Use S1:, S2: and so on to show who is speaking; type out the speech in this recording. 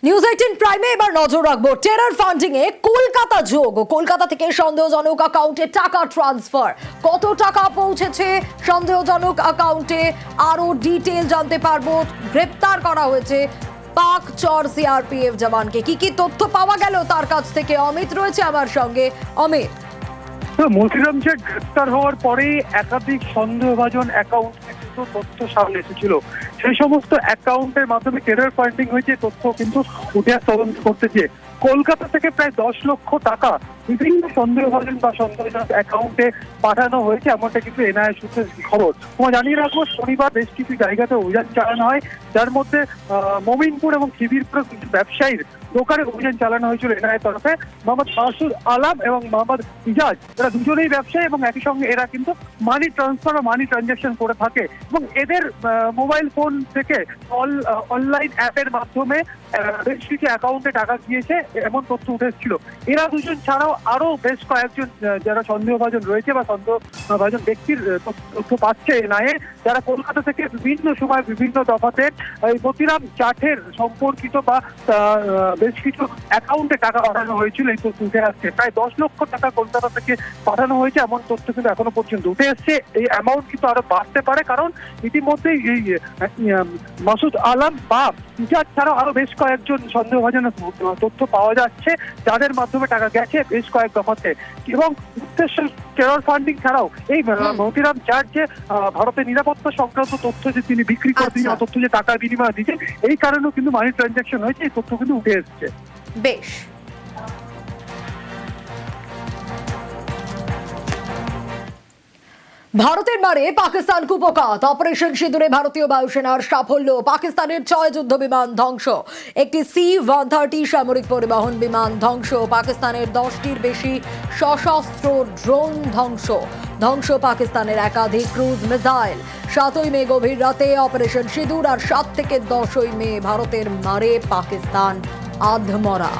S1: News 18 প্রাইমে এবার নজর রাখবো টেরর ফান্ডিং এ কলকাতা যোগ। কলকাতা থেকে সন্দেহজনক অ্যাকাউন্টে টাকা ট্রান্সফার, কত টাকা পৌঁছেছে সন্দেহজনক অ্যাকাউন্টে আরো ডিটেইল জানতে পারবো। গ্রেপ্তার করা হয়েছে পাক চর সিআরপিএফ জওয়ানকে। কি তথ্য পাওয়া গেল তার কাছ থেকে? অমিত রয়েছে আমার সঙ্গে। অমিত,
S2: মতিরাম যে গ্রেপ্তার হওয়ার পরেই একাধিক সন্দেহভাজন অ্যাকাউন্ট তথ্য সামনে এসেছিল, সেই সমস্ত অ্যাকাউন্টের মাধ্যমে টেরর ফান্ডিং হয়েছে তথ্য কিন্তু উঠে তদন্ত করতেছে। কলকাতা থেকে প্রায় 10 লক্ষ টাকা বিভিন্ন সন্দেহভাজন বা সন্দেহজনক অ্যাকাউন্টে পাঠানো হয়েছে, এমনটা কিন্তু এনআইএ সূত্রের খবর। তোমার জানিয়ে রাখবো, শনিবার বেশ কিছু জায়গাতে অভিযান চালানো হয়, যার মধ্যে মমিনপুর এবং খিদিরপুর কিছু ব্যবসায়ীর দোকানে অভিযান চালানো হয়েছিল এনআইএ তরফে। মোহাম্মদ মাসুদ আলম এবং মোহাম্মদ ইজাজ, এরা দুজনেই ব্যবসায়ী এবং একই সঙ্গে এরা কিন্তু মানি ট্রান্সফার বা মানি ট্রানজাকশন করে থাকে এবং এদের মোবাইল ফোন থেকে অনলাইন অ্যাপের মাধ্যমে বেশ কিছু অ্যাকাউন্টে টাকা গিয়েছে এমন তথ্য উঠে এসেছিল। এরা দুজন ছাড়াও আরো বেশ কয়েকজন যারা সন্দেহভাজন রয়েছে বা সন্দেহভাজন ব্যক্তির তথ্য পাচ্ছে এনআইএ, যারা কলকাতা থেকে বিভিন্ন সময় বিভিন্ন দফাতে এই মতিরাম চাটের সম্পর্কিত বা বেশ কিছু অ্যাকাউন্টে টাকা পাঠানো হয়েছিল। এই তথ্য উঠে আসছে প্রায় 10 লক্ষ টাকা কলকাতা থেকে পাঠানো হয়েছে এমন তথ্য কিন্তু এখনো পর্যন্ত উঠে এসছে। এই অ্যামাউন্ট কিন্তু আরো বাড়তে পারে, কারণ ইতিমধ্যেই এই মাসুদ আলম বা ইজাজ ছাড়াও আরো বেশ কয়েকজন সন্দেহভাজন তথ্য পাওয়া যাচ্ছে, যাদের মাধ্যমে টাকা গেছে বেশ কয়েক দফাতে। এবং উদ্দেশ্য টেরর ফান্ডিং ছাড়াও এই মতিরাম চাট যে ভারতের নিরাপত্তা সংক্রান্ত তথ্য যে তিনি বিক্রি করতেন, তথ্য যে টাকার বিনিময়ে দিচ্ছেন, এই কারণেও কিন্তু মানি ট্রানজাকশন হয়েছে, এই তথ্য কিন্তু উঠে এসছে।
S1: বেশ। ভারতের মারে পাকিস্তান কুপকাত। অপারেশন সিঁদুরে ভারতীয় বায়ুসেনার সাফল্য। পাকিস্তানের 6 যুদ্ধ বিমান ধ্বংস, একটি C-130 সামরিক পরিবহন বিমান ধ্বংস, পাকিস্তানের 10টির বেশি সশস্ত্র ড্রোন ধ্বংস পাকিস্তানের একাধিক ক্রুজ মিসাইল। 7ই মে গভীর রাতে অপারেশন সিঁদুর আর 7 থেকে 10ই মে ভারতের মারে পাকিস্তান আধমরা।